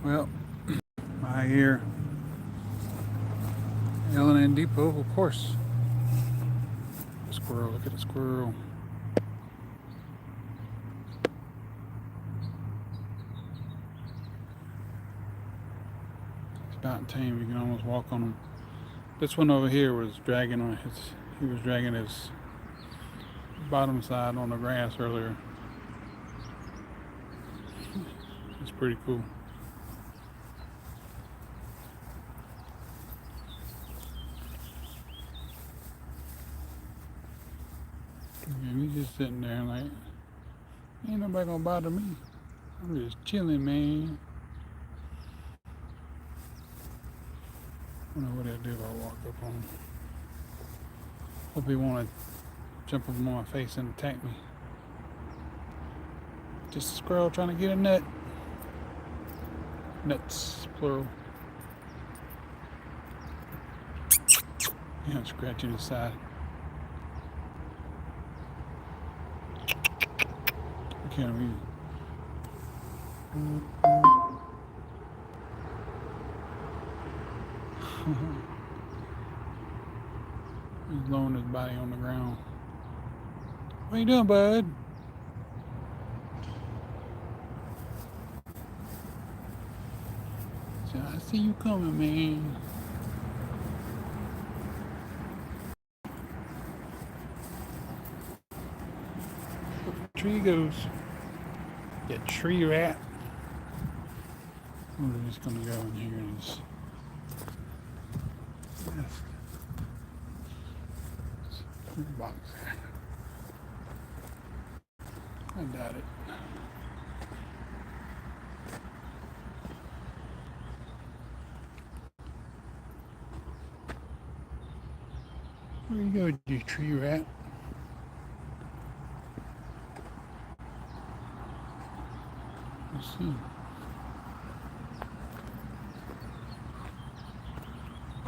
Well, I hear L&N Depot, of course. The squirrel, look at the squirrel. It's about tame, you can almost walk on him. This one over here was dragging on he was dragging his bottom side on the grass earlier. It's pretty cool. And he's just sitting there like, ain't nobody gonna bother me. I'm just chilling, man. I don't know what he'll do if I walk up on him. Hope he won't jump up on my face and attack me. Just a squirrel trying to get a nut. Nuts, plural. Yeah, I'm scratching his side. I can't read. He's lowering his body on the ground. What you doing, bud? So I see you coming, man. Tree goes. You tree rat. We're just gonna go in here and just box there. I doubt it. Where you go, you tree rat? Let's see.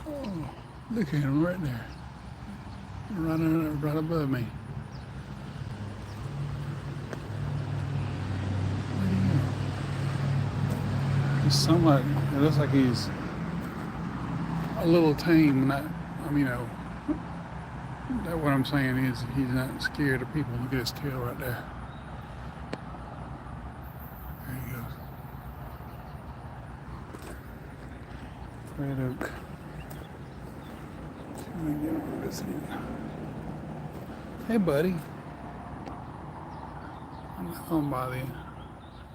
Oh, look at him right there. Running right above me. Where'd he go? He's somewhat, it looks like he's a little tame. Not, that what I'm saying is he's not scared of people. Look at his tail right there. There he goes. Red oak. Hey, buddy. I'm not gonna bother you.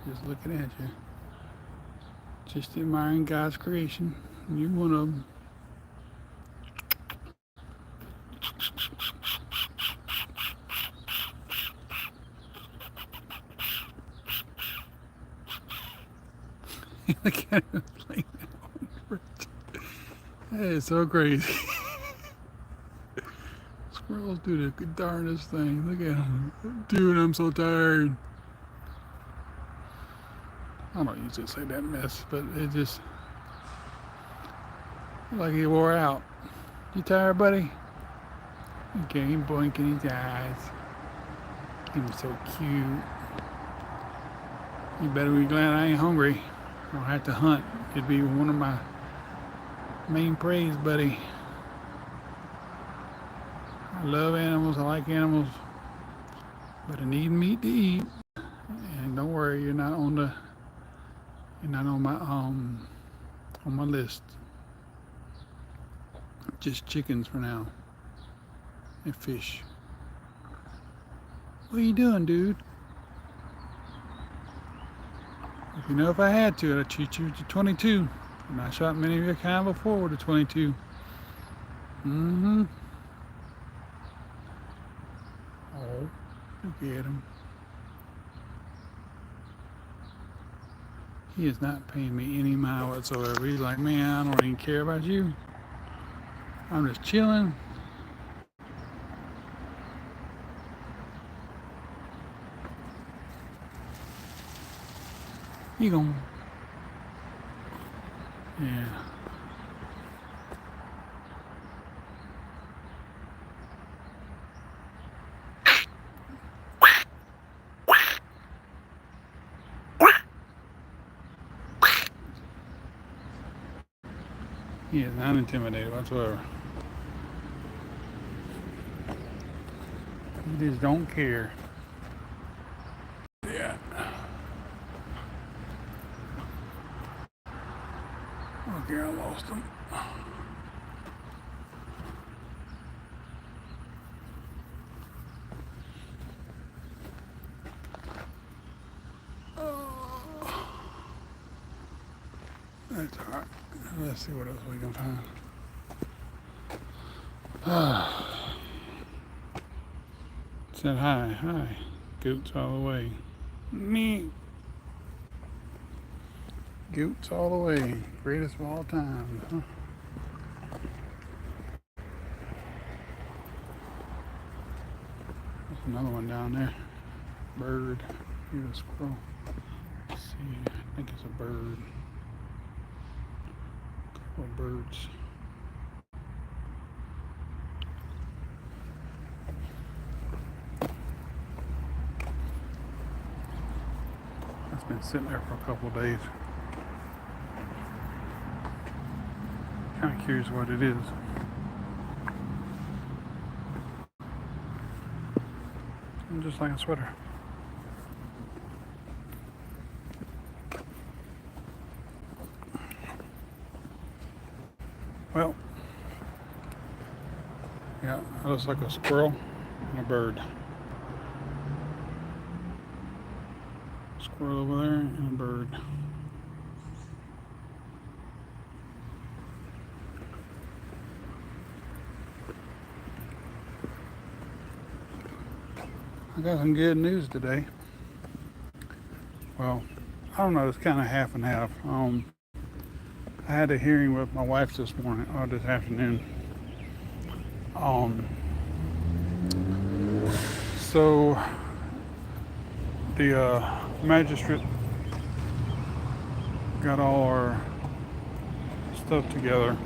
Just looking at you. Just admiring God's creation. You're one of them. Look at him playing that. That is so crazy. Squirrels do the darndest thing. Look at him. Dude, I'm so tired. I don't usually say that mess, but it just like he wore out. You tired, buddy? Okay, he's blinking his eyes. He's so cute. You better be glad I ain't hungry. I don't have to hunt. It'd be one of my main praise, buddy. I love animals. I like animals, but I need meat to eat. And don't worry, you're not on my list. Just chickens for now, and fish. What are you doing, dude? If I had to, I'd shoot you with the 22. And I shot many of your kind before with the 22. Mm-hmm. Oh, look at him. He is not paying me any mind whatsoever. He's like, man, I don't even care about you. I'm just chilling. You gonna, yeah. He is not intimidated whatsoever. He just don't care. Yeah. Okay, I lost him. That's all right. Let's see what else we can find. Said hi, hi. Goats all the way. Me. Goats all the way. Greatest of all time. Huh? There's another one down there. Bird. Here's a squirrel. Let's see. I think it's a bird. A couple of birds. It's been sitting there for a couple of days. Kind of curious what it is. Just like a sweater. Well, yeah, it looks like a squirrel and a bird. Squirrel over there and a bird. I got some good news today. Well, I don't know, it's kind of half and half. I had a hearing with my wife this morning, or this afternoon. So the magistrate got all our stuff together,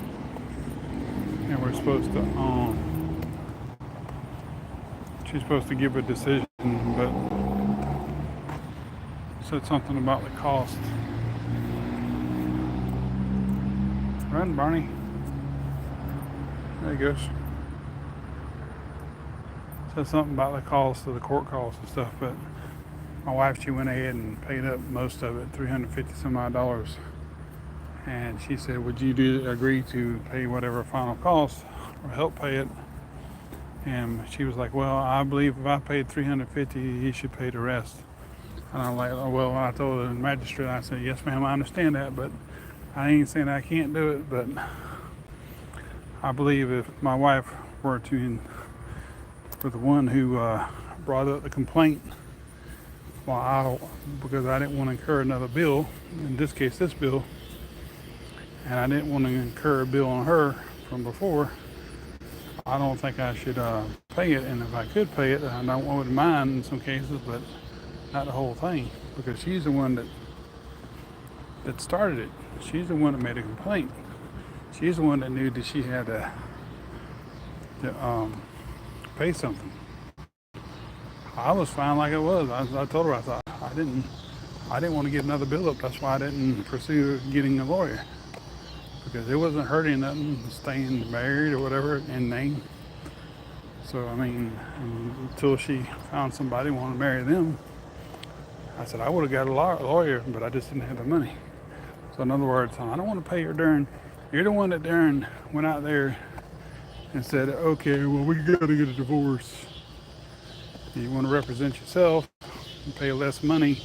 and we're supposed to, she's supposed to give a decision, but said something about the cost. Run, Barney. There he goes. Said something about the cost of the court costs and stuff, but my wife, she went ahead and paid up most of it, $350 some odd. And she said, would you agree to pay whatever final cost or help pay it? And she was like, well, I believe if I paid $350, he should pay the rest. And I'm like, oh, well, I told the magistrate, I said, yes, ma'am, I understand that, but I ain't saying I can't do it, but I believe if my wife were the one who brought up the complaint, because I didn't want to incur another bill, in this case, this bill, and I didn't want to incur a bill on her from before, I don't think I should pay it. And if I could pay it, I wouldn't mind in some cases, but not the whole thing, because she's the one that started it. She's the one that made a complaint. She's the one that knew that she had to pay something. I was fine like it was. I told her, I thought I didn't want to get another bill up. That's why I didn't pursue getting a lawyer, because it wasn't hurting nothing staying married or whatever in name. So I mean, until she found somebody who wanted to marry them, I said I would have got a lawyer, but I just didn't have the money. So in other words, I don't want to pay her during. You're the one that Darren went out there and said, okay, well, we got to get a divorce. You want to represent yourself and pay less money.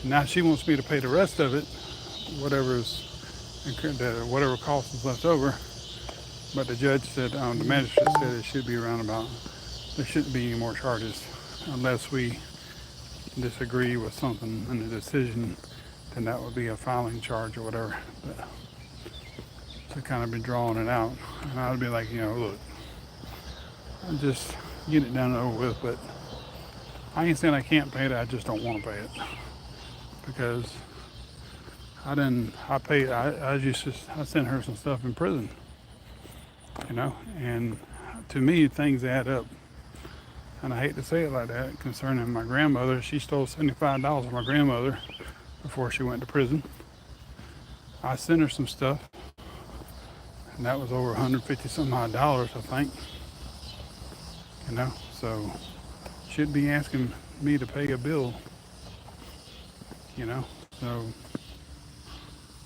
Now she wants me to pay the rest of it, whatever cost is left over. But the judge said, the magistrate said it should be around about, there shouldn't be any more charges unless we disagree with something in the decision, then that would be a filing charge or whatever. But to kind of be drawing it out, and I'd be like, look, I'm just get it done and over with. But I ain't saying I can't pay it, I just don't want to pay it, because I sent her some stuff in prison, and to me things add up. And I hate to say it like that concerning my grandmother. She stole $75 from my grandmother before she went to prison. I sent her some stuff and that was over 150 some odd dollars, I think. You know, so should be asking me to pay a bill. You know, so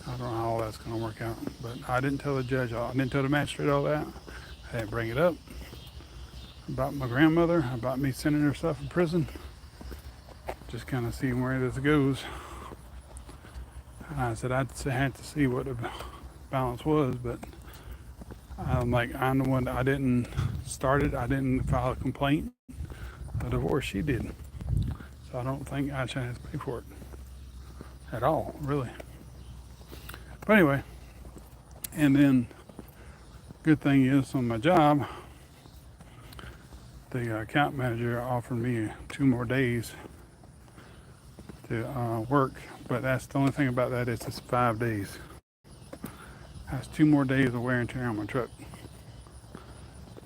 I don't know how all that's going to work out. But I didn't tell the judge, I didn't tell the magistrate all that. I didn't bring it up about my grandmother, about me sending her stuff in prison. Just kind of seeing where this goes. And I said I had to see what the balance was, but I'm like, I'm the one that I didn't start it. I didn't file a complaint. A divorce she did. So I don't think I should have to pay for it at all, really. But anyway, and then good thing is on my job, the account manager offered me 2 more days to work, but that's the only thing about that is it's 5 days. That's 2 more days of wear and tear on my truck.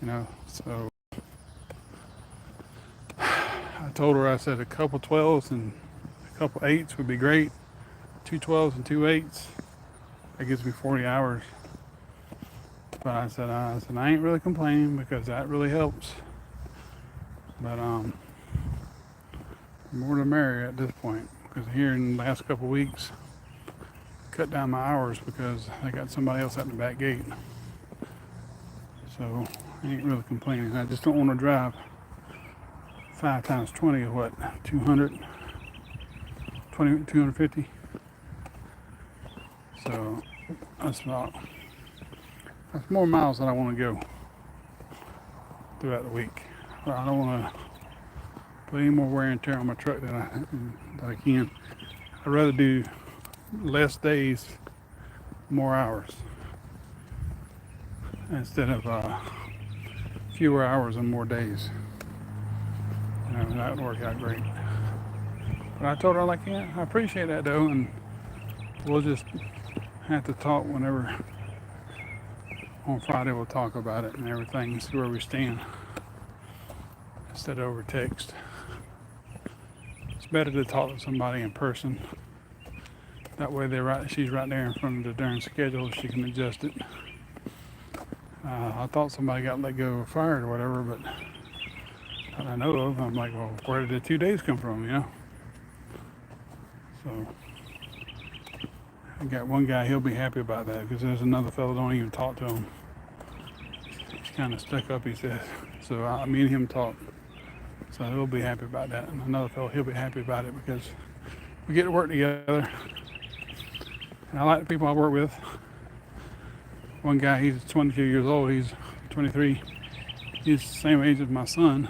You know, so I told her, I said a couple 12s and a couple 8s would be great. 2 12s and 2 8s. That gives me 40 hours. But I said I ain't really complaining because that really helps. But more the merrier at this point, because here in the last couple weeks, cut down my hours because I got somebody else at the back gate. So I ain't really complaining. I just don't want to drive 5 times 20 or what, 250. So that's more miles than I want to go throughout the week. But I don't want to put any more wear and tear on my truck than I can. I'd rather do less days, more hours, instead of fewer hours and more days. You know, that would work out great. But I told her, like, yeah, I appreciate that though, and we'll just have to talk whenever on Friday. We'll talk about it and everything and see where we stand instead of over text. It's better to talk to somebody in person. That way she's right there in front of the darn schedule. She can adjust it. I thought somebody got let go or fired or whatever, but that I know of, I'm like, well, where did the 2 days come from, you know? So I got one guy, he'll be happy about that, because there's another fellow don't even talk to him. He's kind of stuck up, he says. So me and him talk. So he'll be happy about that. And another fellow, he'll be happy about it because we get to work together. And I like the people I work with. One guy, he's 22 years old, he's 23. He's the same age as my son.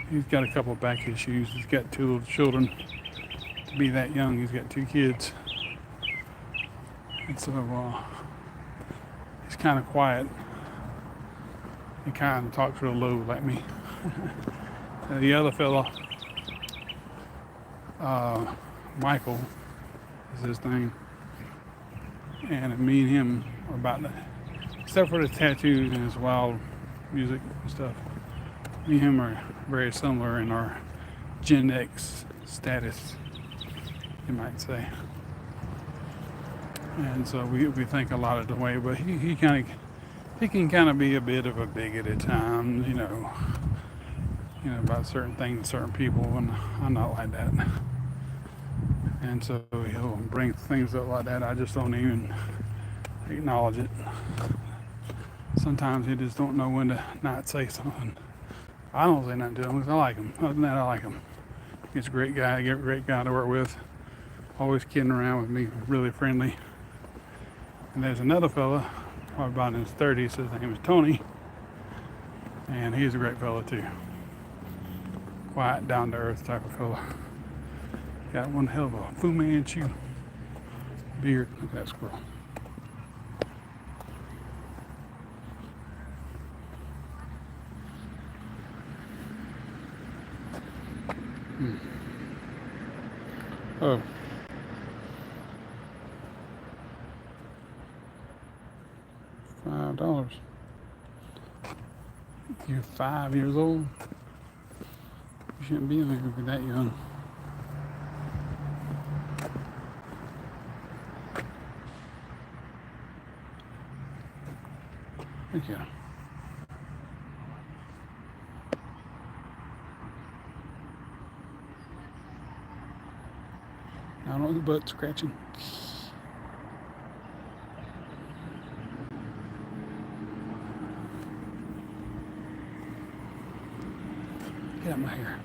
He's got a couple of back issues. He's got 2 little children. To be that young, he's got 2 kids. And so he's kind of quiet. He kind of talks real low like me. And the other fellow, Michael is his name. And me and him are about that. Except for the tattoos and his wild music and stuff. Me and him are very similar in our Gen X status, you might say. And so we think a lot of the way, but he can kind of be a bit of a bigot at times, you know, about certain things, certain people, and I'm not like that. And so he'll bring things up like that. I just don't even acknowledge it. Sometimes he just don't know when to not say something. I don't say nothing to him because I like him. Other than that, I like him. He's a great guy to work with. Always kidding around with me, really friendly. And there's another fella, probably about in his 30s, his name is Tony. And he's a great fella too. Quiet, down to earth type of fella. Got one hell of a Fu Manchu beard. Look at that squirrel. Oh. $5. You're 5 years old? You shouldn't be there if you're that young. Thank you. I don't know the butt scratching. Get out my hair.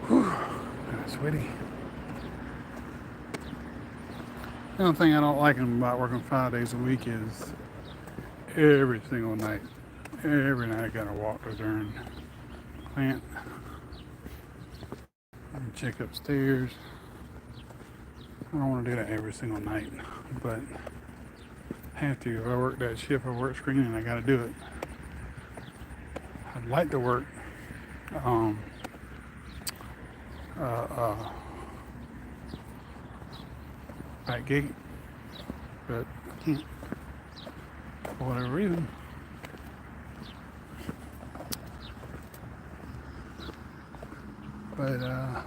Whew, kind of sweaty. The only thing I don't like about working 5 days a week is every single night. Every night I gotta walk to darn plant and check upstairs. I don't want to do that every single night, but I have to. If I work that shift, I work screening, I gotta do it. I'd like to work back gate, but I can't for whatever reason. But I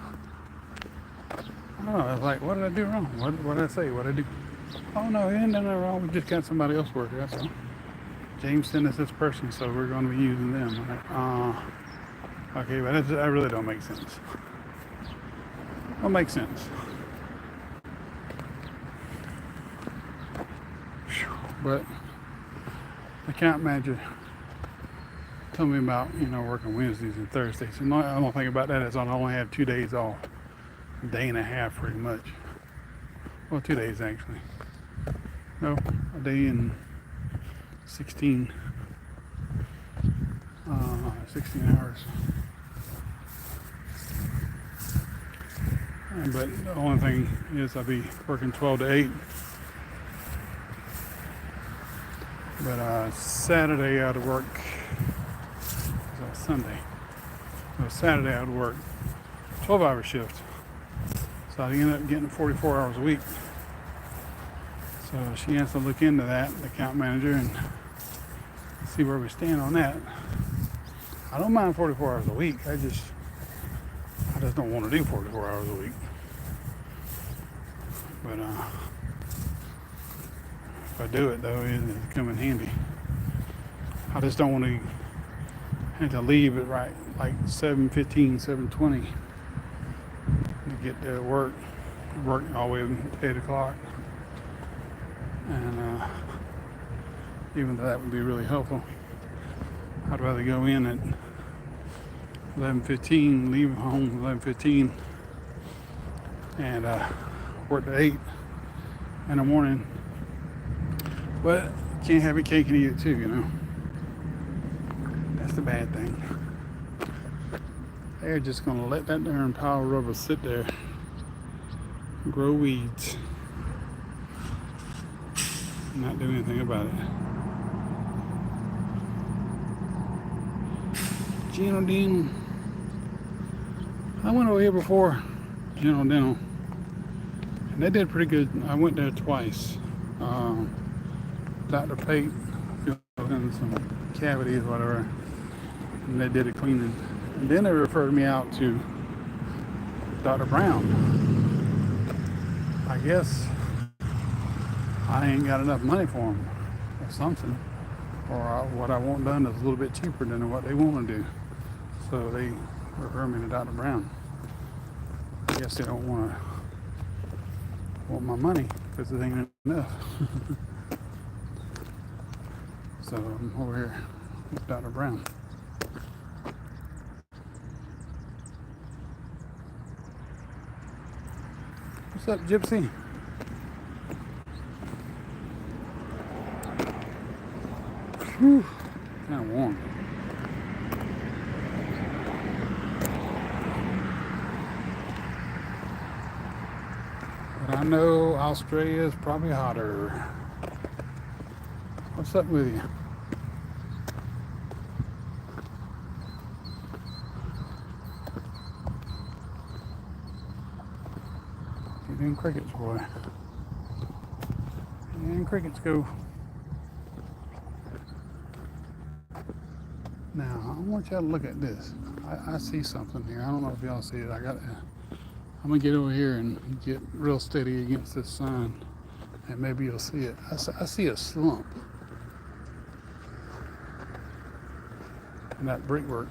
don't know. I was like, what did I do wrong? What did I say? What did I do? Oh no, he didn't do nothing wrong. We just got somebody else working. That's all. James sent us this person, so we're going to be using them. Like, okay, but that really don't make sense. Don't make sense. But the account manager told me about, working Wednesdays and Thursdays. And the only thing about that is I only have 2 days off. A day and a half pretty much. Well, 2 days actually. No, a day and 16 hours. But the only thing is I'll be working 12 to 8. But Saturday I would work, Sunday. So Saturday I would work 12-hour shift. So I end up getting 44 hours a week. So she has to look into that, the account manager, and see where we stand on that. I don't mind 44 hours a week. I just don't want to do 44 hours a week. But if I do it though, it'll come in handy. I just don't want to have to leave at like 7:15, 7:20 to get to work all the way to 8 o'clock. And even though that would be really helpful, I'd rather go in at 11:15, leave home 11:15, and work to 8 in the morning. But can't have your cake and eat it too, That's the bad thing. They're just gonna let that darn pile of rubber sit there and grow weeds. Not do anything about it. Gino Dean. I went over here before, Gino Dental, and they did pretty good. I went there twice. Dr. Pate filled in some cavities, whatever, and they did a cleaning. And then they referred me out to Dr. Brown. I guess I ain't got enough money for them or something, or what I want done is a little bit cheaper than what they want to do. So they refer me to Dr. Brown. I guess they don't want my money because it ain't enough. So I'm over here with Dr. Brown. What's up, Gypsy? Whew, kind of warm. But I know Australia is probably hotter. What's up with you? Them crickets, boy. And crickets go. Now, I want y'all to look at this. I see something here. I don't know if y'all see it. I'm gonna get over here and get real steady against this sun, and maybe you'll see it. I see a slump in that brickwork.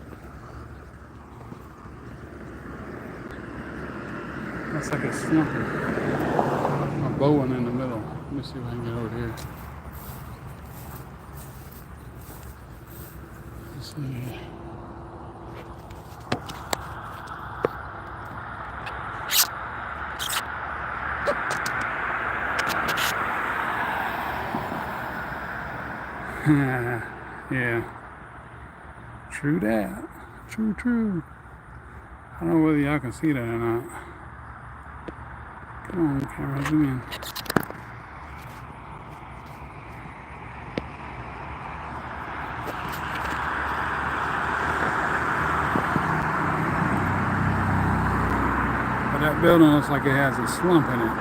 That's like a slump, a bowing in the middle. Let me see if I can get over here. Let's see. Yeah. True that. True. I don't know whether y'all can see that or not. Come on, camera, zoom in. But that building looks like it has a slump in it.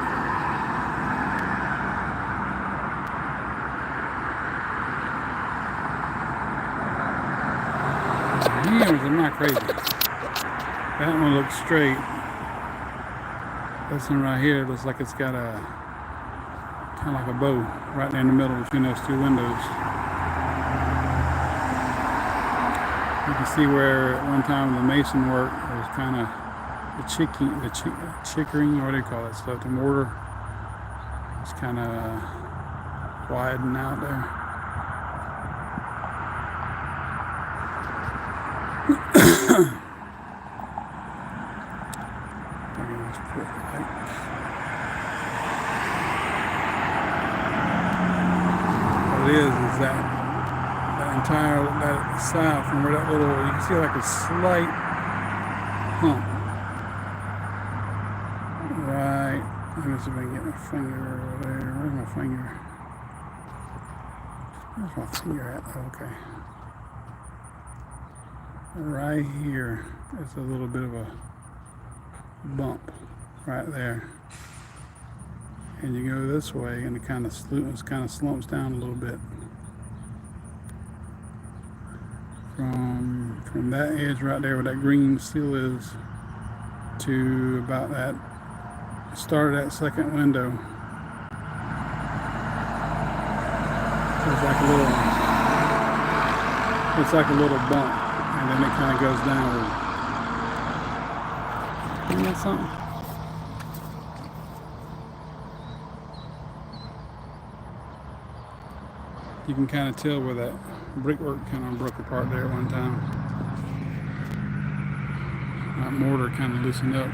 Years, I'm not crazy. That one looks straight. This one right here looks like it's got a kind of like a bow right there in the middle between those two windows. You can see where at one time the mason work was kind of the chickering, or what do you call it? So the mortar was kind of widening out there. What it is that entire that side from where that little, you can see like a slight hump. Right. Let me see if I can get my finger over there. Where's my finger? Where's my finger at? Okay. Right here is a little bit of a bump right there, and you go this way and it kind of slumps down a little bit from that edge right there where that green seal is to about that start of that second window. So it's like a little bump, and then it kind of goes downward. Isn't that something? You can kind of tell where that brickwork kind of broke apart there at one time. That mortar kind of loosened up.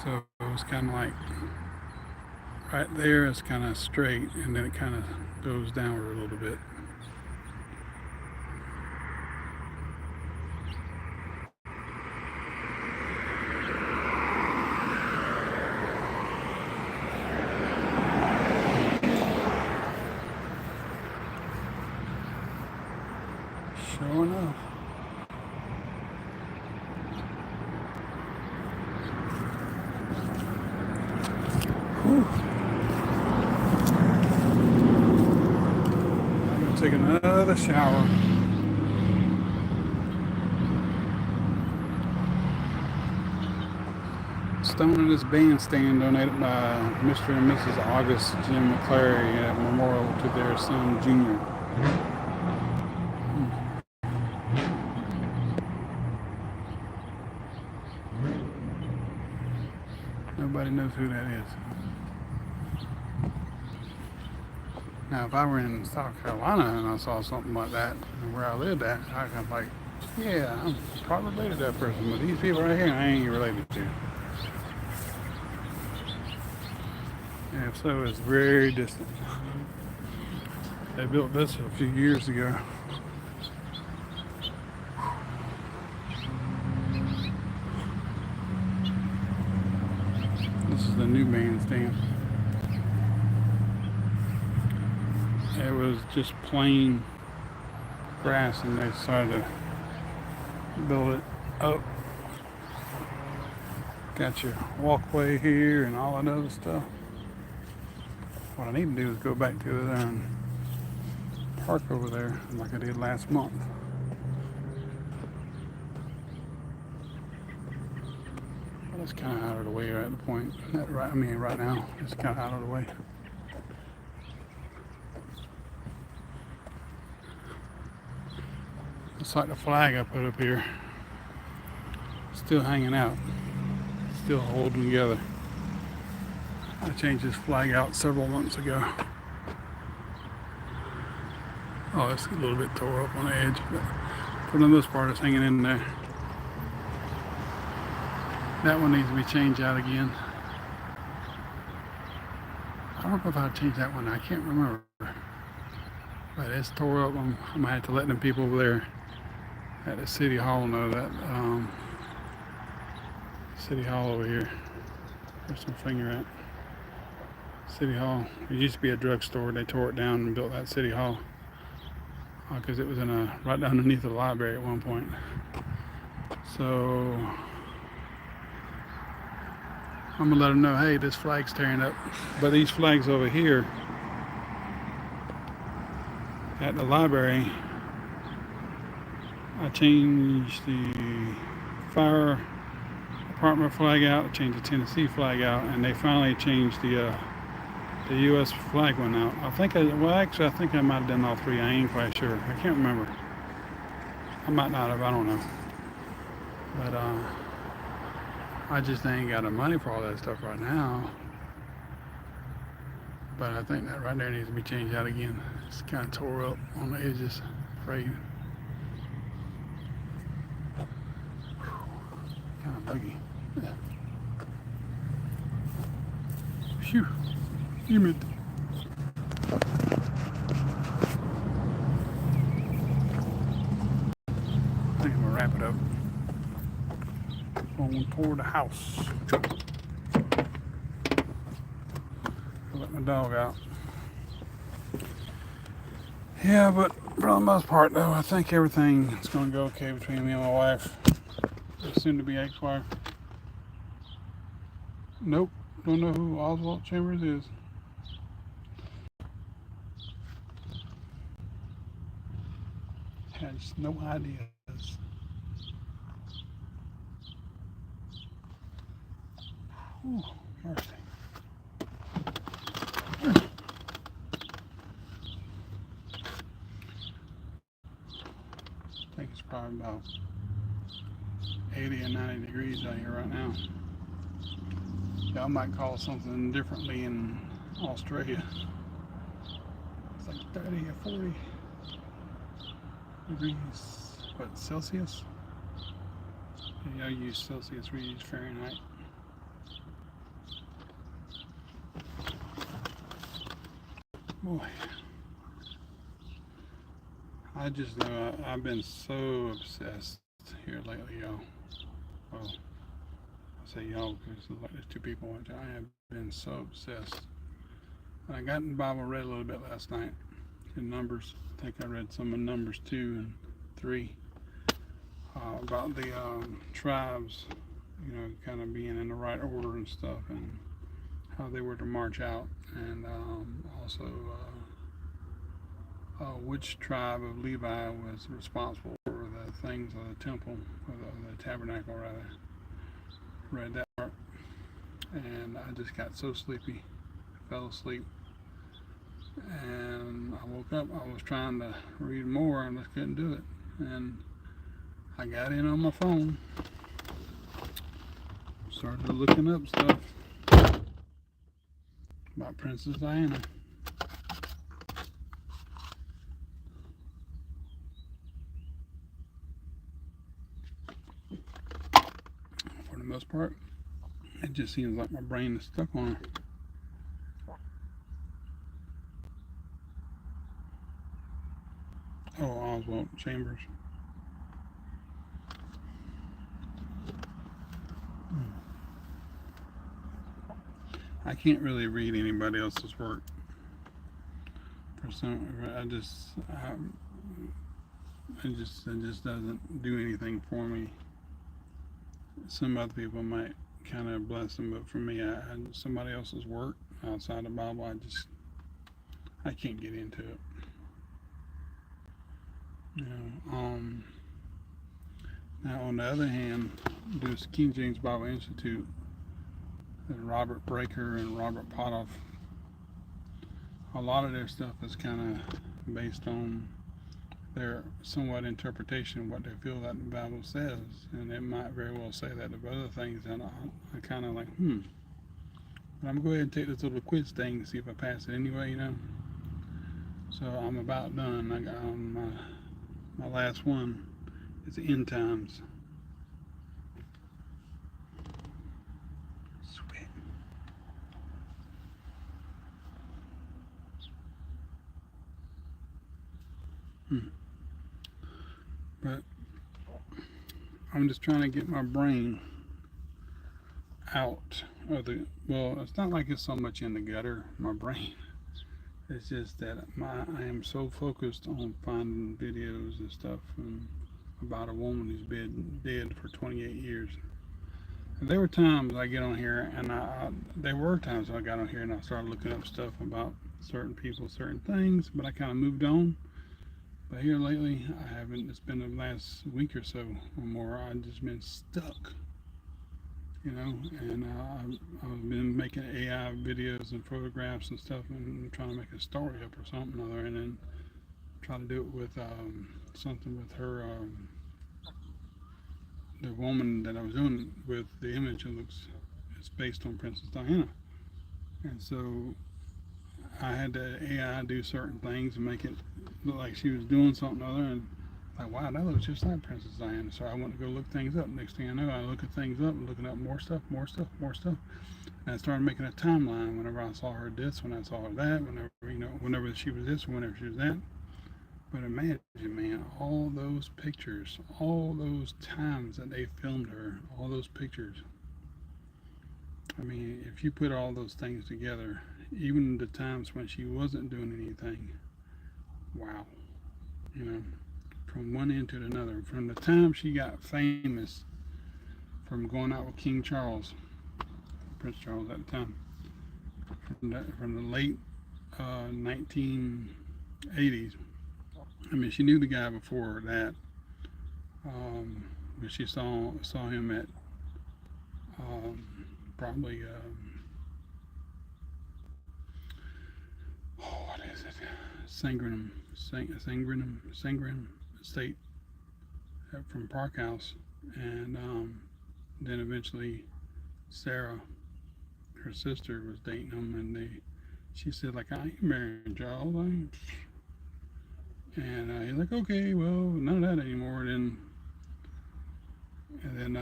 So it was kind of like right there, it's kind of straight, and then it kind of goes downward a little bit. Sure enough. Whew. I'm going to take another shower. Stone in this bandstand donated by Mr. and Mrs. August Jim McClary at memorial to their son Junior. Nobody knows who that is. Now, if I were in South Carolina and I saw something like that where I lived at, I'd be like, yeah, I'm probably related to that person, but these people right here, I ain't related to. And if so, it's very distant. They built this a few years ago. This is the new bandstand. it was just plain grass, and they decided to build it up. Got your walkway here and all that other stuff. What I need to do is go back to there and park over there like I did last month. But it's kind of out of the way right at the point. Right now, it's kind of out of the way. It's like the flag I put up here, still hanging out, still holding together. I changed this flag out several months ago. Oh, it's a little bit tore up on the edge, but for the most part, it's hanging in there. That one needs to be changed out again. I don't know if I changed that one. I can't remember. But it's tore up. I'm gonna have to let them people over there at the city hall know that. City hall over here. There's some finger at. City hall. It used to be a drugstore. They tore it down and built that city hall because it was right underneath the library at one point. So I'm gonna let them know, hey, this flag's tearing up. But these flags over here at the library, I changed the fire department flag out, I changed the Tennessee flag out, and they finally changed the U.S. flag one out. I think I might have done all three. I ain't quite sure. I can't remember. I might not have. I don't know. But I just ain't got the money for all that stuff right now. But I think that right there needs to be changed out again. It's kind of tore up on the edges. Afraid. Kind of buggy. Yeah. Phew. Humid. I think I'm gonna wrap it up. Going toward the house. I'll let my dog out. Yeah, but for the most part, though, I think everything is going to go okay between me and my wife. Soon to be ex-wife. Nope, don't know who Oswald Chambers is. Has no ideas. Ooh, mercy. I think it's probably about 80 or 90 degrees out here right now. Y'all might call it something differently in Australia. It's like 30 or 40 degrees. What, Celsius? Y'all use Celsius, we use Fahrenheit. Boy, I just know I've been so obsessed here lately, y'all. Well, I say y'all because like there's two people watching. I have been so obsessed. I got in the Bible, read a little bit last night in Numbers. I think I read some of Numbers 2 and 3 about the tribes, you know, kind of being in the right order and stuff, and how they were to march out, and also which tribe of Levi was responsible for the things of the temple, or the tabernacle rather. Read that part, and I just got so sleepy, fell asleep, and I woke up. I was trying to read more and just couldn't do it, and I got in on my phone, started looking up stuff about Princess Diana. For the most part, it just seems like my brain is stuck on her. Oh, Oswald Chambers. I can't really read anybody else's work. For it just doesn't do anything for me. Some other people might kind of bless them, but for me, somebody else's work outside the Bible, I can't get into it. You know. Now on the other hand, this King James Bible Institute, Robert Breaker and Robert Potoff, a lot of their stuff is kind of based on their somewhat interpretation of what they feel that the Bible says, and it might very well say that of other things, and I kind of like, but I'm gonna go ahead and take this little quiz thing and see if I pass it anyway, you know. So I'm about done. I got my last one. It's the end times. Sweet. But I'm just trying to get my brain out of well, it's not like it's so much in the gutter, my brain. It's just that I am so focused on finding videos and stuff about a woman who's been dead for 28 years. And there were times I get on here, and there were times I got on here and I started looking up stuff about certain people, certain things, but I kind of moved on. But here lately, I haven't. It's been the last week or so or more. I've just been stuck, you know. And I've been making AI videos and photographs and stuff, and trying to make a story up or something or other, and then try to do it with something with her. The woman that I was doing with, the image it's based on Princess Diana, and so I had the AI do certain things and make it look like she was doing something or other, and like, wow, that looks just like Princess Diana. So I went to go look things up. Next thing I know, I look at things up and looking up more stuff, and I started making a timeline. Whenever I saw her this, when I saw her that, whenever she was this, whenever she was that. But imagine, man, all those pictures, all those times that they filmed her, all those pictures. I mean, if you put all those things together, even the times when she wasn't doing anything, wow. You know, from one end to another. From the time she got famous from going out with King Charles, Prince Charles at the time, from the late 1980s. I mean, she knew the guy before that, but she saw him at probably what is it? Sangrenham Estate from Park House, and then eventually Sarah, her sister, was dating him, and she said, like, I ain't marrying Charles. And he's like, okay, well, none of that anymore. And then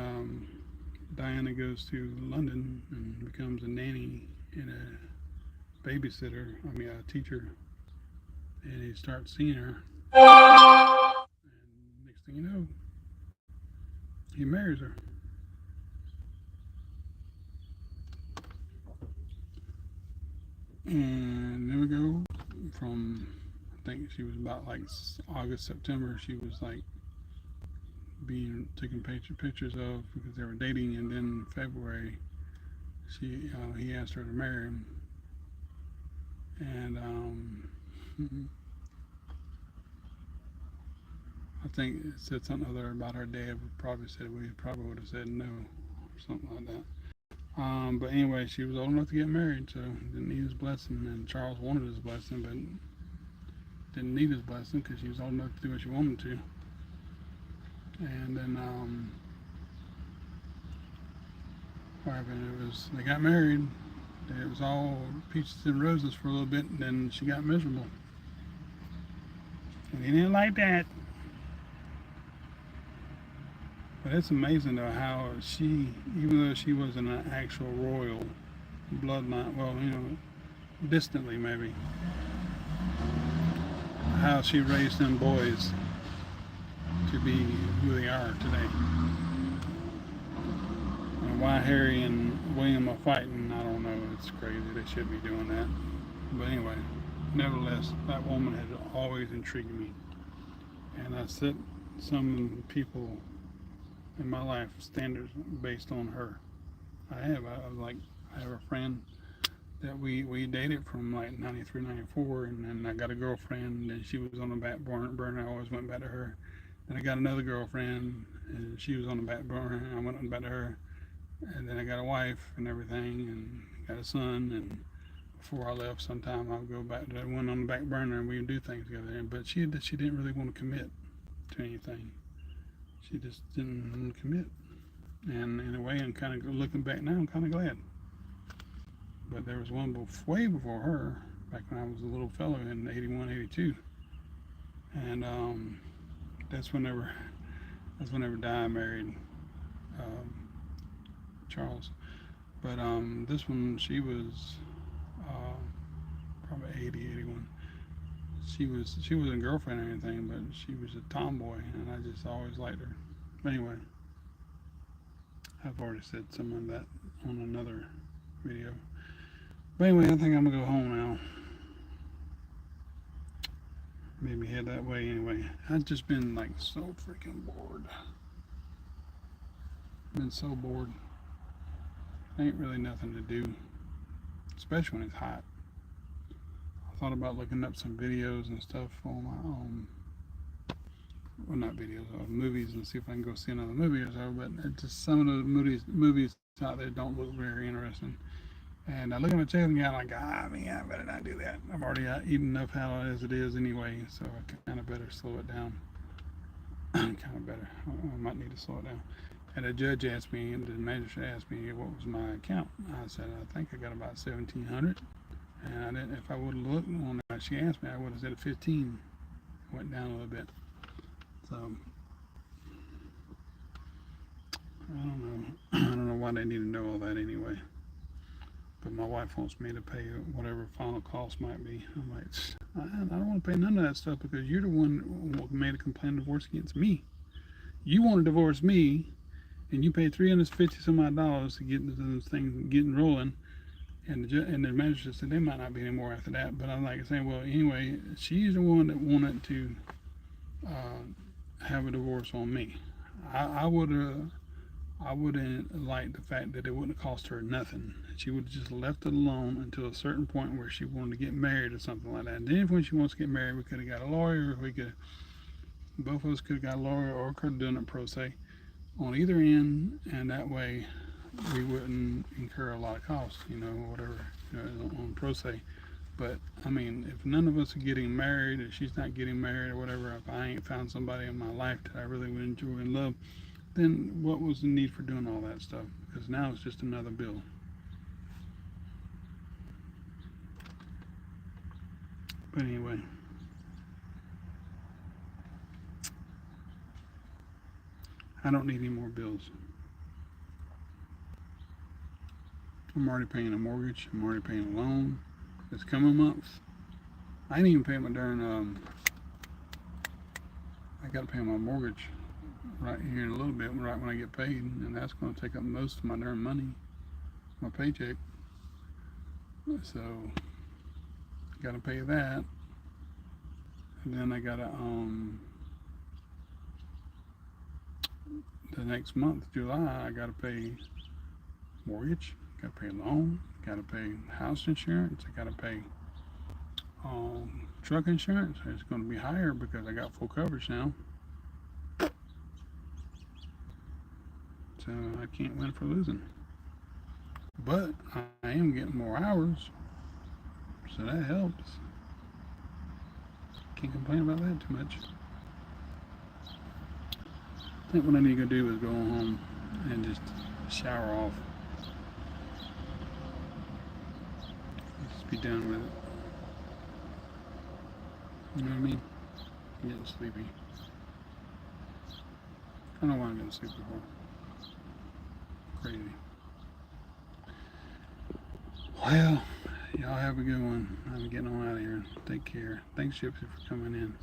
Diana goes to London and becomes a nanny and a teacher. And he starts seeing her. And next thing you know, he marries her. And then we go from, I think she was about like August, September, she was like being taken pictures of because they were dating, and then in February he asked her to marry him, and I think it said something other about her dad probably would have said no or something like that. But anyway, she was old enough to get married, so didn't need his blessing, and Charles wanted his blessing, but didn't need his blessing because she was old enough to do what she wanted to. And then what happened? They got married. It was all peaches and roses for a little bit, and then she got miserable. And he didn't like that. But it's amazing though how she, even though she wasn't an actual royal bloodline, well, distantly maybe, how she raised them boys to be who they are today. And why Harry and William are fighting, I don't know. It's crazy. They should be doing that. But anyway, nevertheless, that woman has always intrigued me. And I set some people in my life standards based on her. I have a friend that we dated from like 93, 94, and then I got a girlfriend, and she was on the back burner. I always went back to her. Then I got another girlfriend, and she was on the back burner. I went back to her. And then I got a wife and everything, and got a son. And before I left, sometime I'll go back to that one on the back burner, and we would do things together. But she didn't really want to commit to anything. She just didn't want to commit. And in a way, I'm kind of looking back now. I'm kind of glad. But there was one way before her, back when I was a little fellow in 81, 82, and that's whenever Di married um, Charles. But this one, she was uh, probably 80, 81. She wasn't a girlfriend or anything, but she was a tomboy, and I just always liked her. But anyway, I've already said some of that on another video. But anyway, I think I'm gonna go home now. Maybe head that way anyway. I've just been like so freaking bored. Been so bored. Ain't really nothing to do, especially when it's hot. I thought about looking up some videos and stuff on my own. Well, not videos, movies, and see if I can go see another movie or so. But it just some of the movies out there don't look very interesting. And I look at my check and I'm like, man, I better not do that. I've already eaten enough out as it is anyway, so I kind of better slow it down. Kind of better. I might need to slow it down. And the judge asked me, and the magistrate asked me what was my account. I said, I think I got about 1,700. And I didn't. If I would have looked on that, she asked me, I would have said 15. Went down a little bit. So I don't know. I don't know why they need to know all that anyway. But my wife wants me to pay whatever final cost might be. I'm like, I don't want to pay none of that stuff because you're the one who made a complaint of divorce against me. You want to divorce me, and you pay $350 some odd dollars to get those things getting rolling. And the magistrate said there might not be any more after that. But I'm like saying, well, anyway, she's the one that wanted to have a divorce on me. I would have. I wouldn't like the fact that it wouldn't have cost her nothing. She would have just left it alone until a certain point where she wanted to get married or something like that. And then when she wants to get married, we could have got a lawyer. Both of us could have got a lawyer, or could have done it pro se on either end, and that way we wouldn't incur a lot of costs, whatever, on pro se. But I mean, if none of us are getting married, if she's not getting married or whatever, if I ain't found somebody in my life that I really would enjoy and love, then what was the need for doing all that stuff? Because now it's just another bill. But anyway, I don't need any more bills. I'm already paying a mortgage. I'm already paying a loan this coming month. I ain't even paying my darn, I got to pay my mortgage right here in a little bit, right when I get paid, and that's going to take up most of my darn money, my paycheck. So got to pay that, and then I got to the next month, July, I got to pay mortgage, got to pay loan, got to pay house insurance, I got to pay truck insurance. It's going to be higher because I got full coverage now. So I can't win for losing. But I am getting more hours, so that helps. Can't complain about that too much. I think what I need to do is go home and just shower off. Just be done with it. You know what I mean? I'm getting sleepy. I don't know why I'm getting sleepy for. Crazy. Well, y'all have a good one. I'm getting on out of here. Take care. Thanks, Gypsy, for coming in.